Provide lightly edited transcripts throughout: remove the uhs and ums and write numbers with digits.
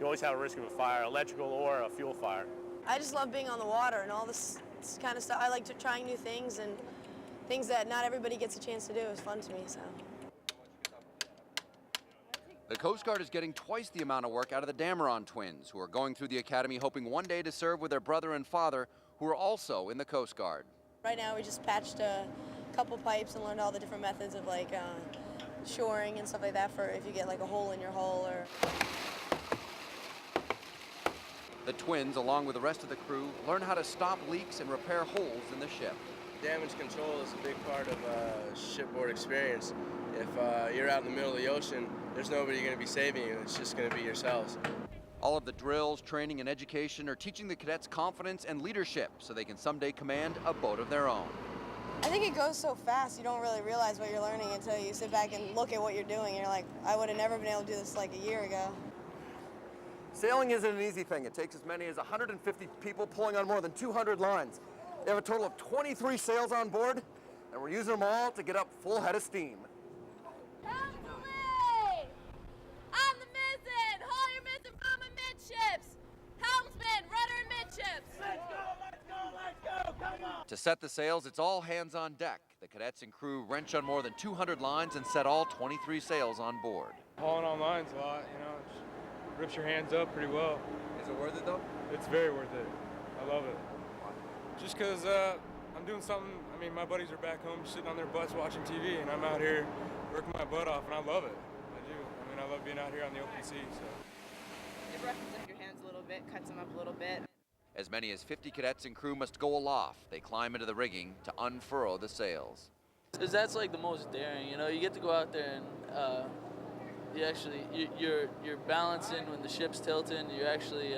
you always have a risk of a fire, electrical or a fuel fire. I just love being on the water and all this kind of stuff. I like trying new things, and things that not everybody gets a chance to do is fun to me. So. The Coast Guard is getting twice the amount of work out of the Dameron twins, who are going through the academy hoping one day to serve with their brother and father, who are also in the Coast Guard. Right now we just patched a couple pipes and learned all the different methods of like shoring and stuff like that for if you get like a hole in your hull or. The twins, along with the rest of the crew, learn how to stop leaks and repair holes in the ship. Damage control is a big part of shipboard experience. If you're out in the middle of the ocean, there's nobody going to be saving you. It's just going to be yourselves. All of the drills, training, and education are teaching the cadets confidence and leadership so they can someday command a boat of their own. I think it goes so fast you don't really realize what you're learning until you sit back and look at what you're doing. You're like, I would have never been able to do this like a year ago. Sailing isn't an easy thing. It takes as many as 150 people pulling on more than 200 lines. They have a total of 23 sails on board, and we're using them all to get up full head of steam. Helm away! On the mizzen! Haul your mizzen from amidships! Helmsman, rudder and midships! Let's go, let's go, let's go, come on! To set the sails, it's all hands on deck. The cadets and crew wrench on more than 200 lines and set all 23 sails on board. Hauling on lines a lot, you know, it rips your hands up pretty well. Is it worth it though? It's very worth it. I love it. Just because I'm doing something, I mean, my buddies are back home sitting on their butts watching TV, and I'm out here working my butt off, and I love it. I do. I mean, I love being out here on the open sea, so. It roughens up your hands a little bit, cuts them up a little bit. As many as 50 cadets and crew must go aloft. They climb into the rigging to unfurl the sails. That's like the most daring, you know. You get to go out there and you're balancing when the ship's tilting. You're actually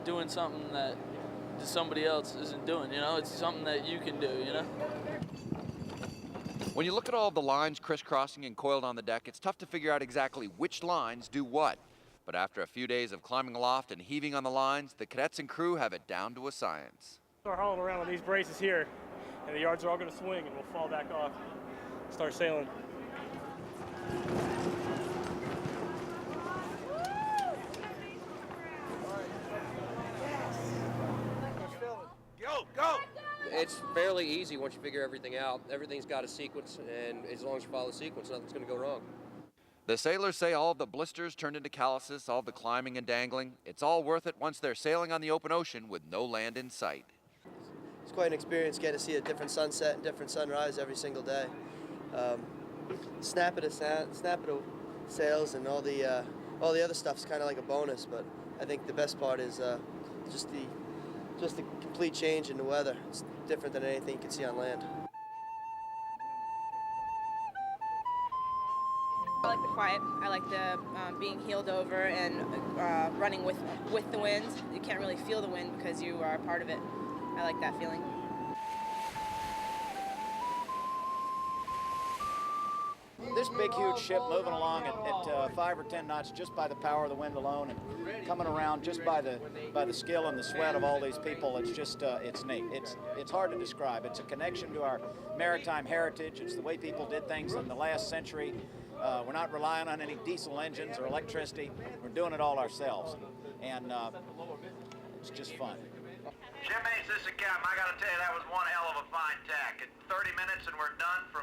doing something that somebody else isn't doing, you know. It's something that you can do, you know. When you look at all the lines crisscrossing and coiled on the deck, it's tough to figure out exactly which lines do what. But after a few days of climbing aloft and heaving on the lines, the cadets and crew have it down to a science. We're hauling around on these braces here, and the yards are all going to swing, and we'll fall back off, start sailing. Go, go! It's fairly easy once you figure everything out. Everything's got a sequence, and as long as you follow the sequence, nothing's going to go wrong. The sailors say all of the blisters turned into calluses, all the climbing and dangling. It's all worth it once they're sailing on the open ocean with no land in sight. It's quite an experience getting to see a different sunset and different sunrise every single day. Snap of sails and all the other stuff's kind of like a bonus, but I think the best part is just the complete change in the weather. It's different than anything you can see on land. I like the quiet. I like the being heeled over and running with the wind. You can't really feel the wind because you are a part of it. I like that feeling. This big, huge ship moving along at 5 or 10 knots just by the power of the wind alone, and coming around just by the skill and the sweat of all these people. It's just it's neat. It's hard to describe. It's a connection to our maritime heritage. It's the way people did things in the last century. We're not relying on any diesel engines or electricity. We're doing it all ourselves, and it's just fun. Jimmy, this is Captain. I got to tell you, that was one hell of a fine tack. In 30 minutes and we're done from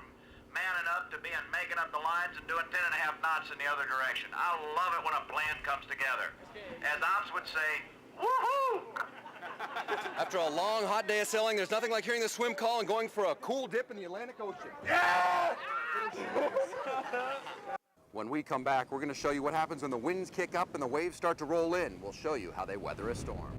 manning up to making up the lines and doing 10.5 knots in the other direction. I love it when a plan comes together. As Ops would say, woohoo! After a long, hot day of sailing, there's nothing like hearing the swim call and going for a cool dip in the Atlantic Ocean. Yeah! When we come back, we're going to show you what happens when the winds kick up and the waves start to roll in. We'll show you how they weather a storm.